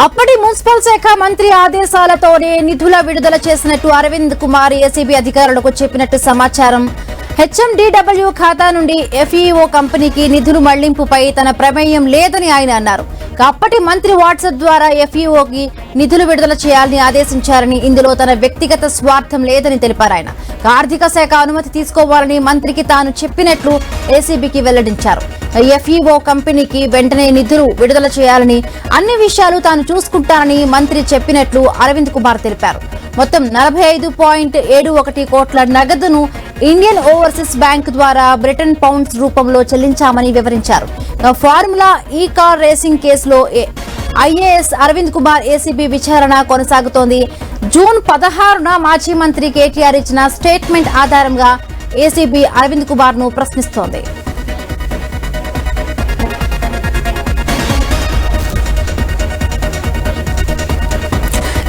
అప్పటి మున్సిపల్ శాఖ మంత్రి ఆదేశాలతోనే నిధుల విడుదల చేసినట్టు అరవింద్ కుమార్ ఏసీబీ అధికారులకు చెప్పినట్టు సమాచారం. హెచ్ఎండిడబ్ల్యూ ఖాతా నుండి ఎఫ్ఈఓ కంపెనీకి నిధులు మళ్లింపుపై తన ప్రమేయం లేదని ఆయన అన్నారు. అప్పటి మంత్రి వాట్సాప్ ద్వారా ఎఫ్ఈఓకి నిధులు విడుదల చేయాలని ఆదేశించారని, ఇందులో తన వ్యక్తిగత స్వార్థం లేదని తెలిపారు. ఆయన ఆర్థిక శాఖ అనుమతి తీసుకోవాలని మంత్రికి తాను చెప్పినట్లు ఏసీబీకి వెల్లడించారు. ఎఫ్ఈఓ కంపెనీకి వెంటనే నిధులు విడుదల చేయాలని, అన్ని విషయాలు తాను చూసుకుంటానని మంత్రి చెప్పినట్లు అరవింద్ కుమార్ తెలిపారు. మొత్తం 45.71 కోట్ల నగదును ఇండియన్ ఓవర్సీస్ బ్యాంక్ ద్వారా బ్రిటన్ పౌండ్స్ రూపంలో చెల్లించామని వివరించారు. ఫార్ములా ఈ కార్ రేసింగ్ కేసులో ఐఏఎస్ అరవింద్ కుమార్ ఏసీబీ విచారణ కొనసాగుతోంది. జూన్ 16న మాజీ మంత్రి కేటీఆర్ ఇచ్చిన స్టేట్మెంట్ ఆధారంగా ఏసీబీ అరవింద్ కుమార్ ను ప్రశ్నిస్తోంది.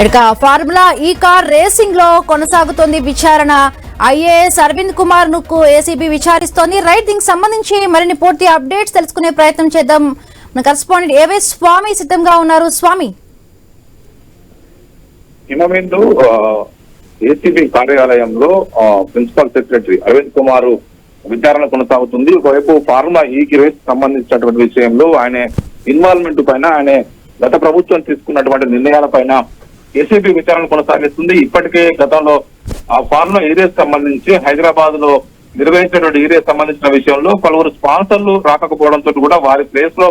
ఇక ఫార్ములా ఈ కార్ రేసింగ్ లో కొనసాగుతోంది విచారణ. ఐఏఎస్ అరవింద్ కుమార్ ను ఏసీబీ విచారిస్తోంది. రైట్, దీనికి సంబంధించి మరిన్ని పూర్తి అప్డేట్స్ తెలుసుకునే ప్రయత్నం చేద్దాం. మన కరెస్పాండెంట్ ఏవై స్వామి సిద్ధంగా ఉన్నారు. స్వామి, హిమబిందు ఏసీబీ కార్యాలయంలో ప్రిన్సిపల్ సెక్రటరీ అరవింద్ కుమార్ విచారణ కొనసాగుతుంది. ఒకవైపు ఫార్ములా ఈ రేస్ సంబంధించినటువంటి విషయంలో ఆయన ఇన్వాల్వ్మెంట్ పైన, ఆయన గత ప్రభుత్వం తీసుకున్నటువంటి నిర్ణయాల పైన ఏసీబీ విచారణ కొనసాగిస్తుంది. ఇప్పటికే గతంలో ఫార్ములా ఈ రేస్ సంబంధించి హైదరాబాద్ లో నిర్వహించినటువంటి ఈ రేస్ సంబంధించిన విషయంలో పలువురు స్పాన్సర్లు రాకపోవడంతో కూడా వారి ప్లేస్ లో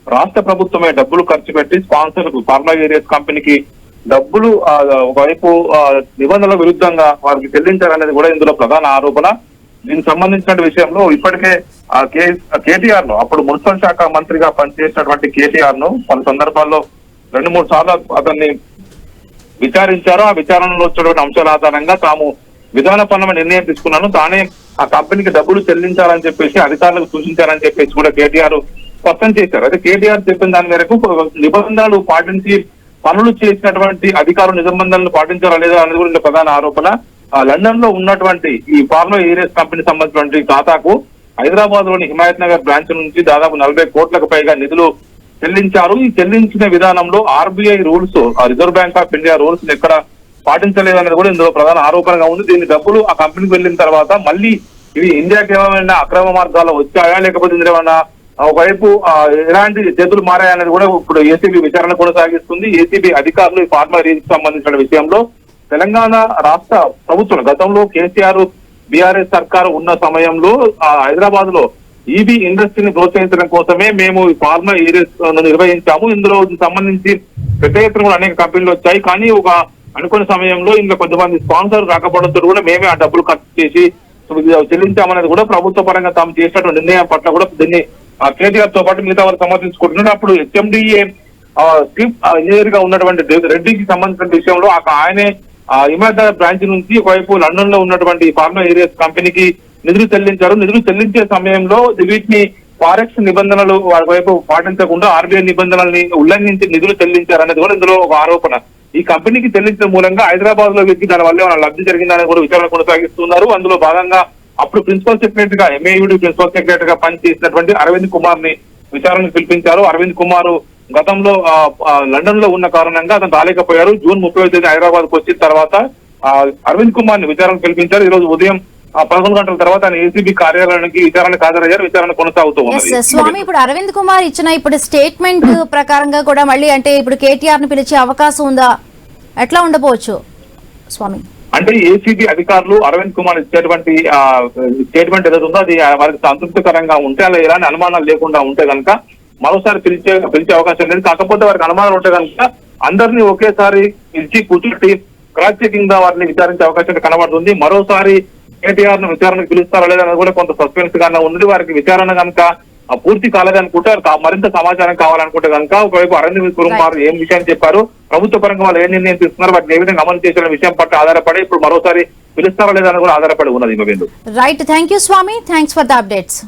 రాష్ట్ర ప్రభుత్వమే డబ్బులు ఖర్చు పెట్టి స్పాన్సర్లకు ఫార్ములా ఈ రేస్ కంపెనీకి డబ్బులు ఒకవైపు నిబంధనల విరుద్ధంగా వారికి చెల్లించారనేది కూడా ఇందులో ప్రధాన ఆరోపణ. దీనికి సంబంధించిన విషయంలో ఇప్పటికే కేటీఆర్ ను, అప్పుడు మున్సిపల్ శాఖ మంత్రిగా పనిచేసినటువంటి కేటీఆర్ ను పలు సందర్భాల్లో 2-3 సార్లు అతన్ని విచారించారు. ఆ విచారణలో వచ్చినటువంటి అంశాల ఆధారంగా తాము విధానపరమైన నిర్ణయం తీసుకున్నాను, తానే ఆ కంపెనీకి డబ్బులు చెల్లించాలని చెప్పేసి అధికారులకు సూచించారని చెప్పేసి కూడా కేటీఆర్ స్పష్టం చేశారు. అయితే కేటీఆర్ చెప్పిన దాని మేరకు నిబంధనలు పాటించి పనులు చేసినటువంటి అధికారులు నిబంధనలు పాటించారా లేదా అనేది కూడా ప్రధాన ఆరోపణ. లండన్ లో ఉన్నటువంటి ఈ ఫార్ములా ఈ రేస్ కంపెనీ సంబంధించినటువంటి ఖాతాకు హైదరాబాద్ లోని హిమాయత్ నగర్ బ్రాంచ్ నుంచి దాదాపు 40 కోట్లకు పైగా నిధులు చెల్లించారు. ఈ చెల్లించిన విధానంలో RBI rules, reserve bank of India rules ఎక్కడ పాటించలేదనేది కూడా ఇందులో ప్రధాన ఆరోపణగా ఉంది. దీని డబ్బులు ఆ కంపెనీకి వెళ్ళిన తర్వాత మళ్ళీ ఇవి ఇండియాకి ఏమైనా అక్రమ మార్గాల్లో వచ్చాయా, లేకపోతే ఇందులో ఏమైనా ఒకవైపు ఎలాంటి చేతులు మారాయనేది కూడా ఇప్పుడు ఏసీబీ విచారణ కొనసాగిస్తుంది. ఏసీబీ అధికారులు ఈ ఫార్ములా రీకి సంబంధించిన విషయంలో తెలంగాణ రాష్ట్ర ప్రభుత్వం గతంలో కేసీఆర్ బీఆర్ఎస్ సర్కారు ఉన్న సమయంలో హైదరాబాద్ లో ఈవీ ఇండస్ట్రీని ప్రోత్సహించడం కోసమే మేము ఈ ఫార్ములా ఈ రేస్ నిర్వహించాము. ఇందులో సంబంధించి పెద్ద ఎత్తున కూడా అనేక కంపెనీలు వచ్చాయి. కానీ ఒక అనుకున్న సమయంలో ఇంకా కొంతమంది స్పాన్సర్ రాకపోవడంతో కూడా మేమే ఆ డబ్బులు ఖర్చు చేసి చెల్లించామనేది కూడా ప్రభుత్వ పరంగా తాము చేసినటువంటి నిర్ణయం పట్ల కూడా దీన్ని కేటీఆర్ తో పాటు మిగతా వారు సమర్థించుకుంటున్నారు. అప్పుడు హెచ్ఎండిఏ చీఫ్ ఇంజనీర్ గా ఉన్నటువంటి రెడ్డికి సంబంధించిన విషయంలో ఆయనే హిమాయత్ బ్రాంచ్ నుంచి ఒకవైపు లండన్ లో ఉన్నటువంటి ఫార్ములా ఈ రేస్ కంపెనీకి నిధులు చెల్లించారు. నిధులు చెల్లించే సమయంలో వీటిని ఫారెక్స్ నిబంధనలు వారి వైపు పాటించకుండా ఆర్బీఐ నిబంధనల్ని ఉల్లంఘించి నిధులు చెల్లించారనేది కూడా ఇందులో ఒక ఆరోపణ. ఈ కంపెనీకి చెల్లించడం మూలంగా హైదరాబాద్ లో వీరికి దాని వల్ల ఏమైనా లబ్ధి జరిగిందని కూడా విచారణ కొనసాగిస్తున్నారు. అందులో భాగంగా అప్పుడు ప్రిన్సిపల్ సెక్రటరీగా, ఎంఏయుడి ప్రిన్సిపల్ సెక్రటరీగా పనిచేసినటువంటి అరవింద్ కుమార్ ని విచారణకు పిలిపించారు. అరవింద్ కుమార్ గతంలో లండన్ లో ఉన్న కారణంగా అతను రాలేకపోయారు. జూన్ 30వ తేదీ హైదరాబాద్ కు వచ్చిన తర్వాత అరవింద్ కుమార్ ని విచారణకు పిలిపించారు. ఈ రోజు ఉదయం 11 గంటల తర్వాత ఆయన ఏసీబీ కార్యాలయానికి విచారణకు హాజరయ్యారు. విచారణ కొనసాగుతూ ఉంది. స్వామి, ఇప్పుడు అరవింద్ కుమార్ ఇచ్చిన ఇప్పుడు స్టేట్మెంట్ ప్రకారంగా కూడా మళ్ళీ అంటే ఇప్పుడు కేటీఆర్ ని పిలిచే అవకాశం ఉందా? ఎట్లా ఉండబోవచ్చు స్వామి? అంటే ఏసీబీ అధికారులు అరవింద్ కుమార్ ఇచ్చేటువంటి స్టేట్మెంట్ ఏదైతే ఉందో అది వారికి సంతృప్తికరంగా ఉంటే, అలా ఎలాంటి అనుమానాలు లేకుండా ఉంటే కనుక మరోసారి పిలిచే అవకాశం లేదు. కాకపోతే వారికి అనుమానాలు ఉంటే కనుక అందరినీ ఒకేసారి పిలిచి కూర్చుంటే క్రాస్ చెకింగ్ గా వారిని విచారించే అవకాశం కనబడుతుంది. మరోసారి కేటీఆర్ ను విచారణకు పిలుస్తారా లేదన్నది కూడా కొంత సస్పెన్స్ గానే ఉంది. వారికి విచారణ కనుక పూర్తి కాలేదనుకుంటే మరింత సమాచారం కావాలనుకుంటే కనుక ఒకవైపు అరవింద్ కుమార్ ఏం విషయాన్ని చెప్పారు, ప్రభుత్వ పరంగా వాళ్ళు ఏ నిర్ణయం తీసుకున్నారు, వాటిని ఏ విధంగా అమలు చేసిన విషయం పట్ల ఆధారపడి ఇప్పుడు మరోసారి పిలుస్తారా లేదని కూడా ఆధారపడి ఉన్నది. రైట్, థ్యాంక్ యూ స్వామి, థ్యాంక్స్ ఫర్ ద అప్డేట్స్.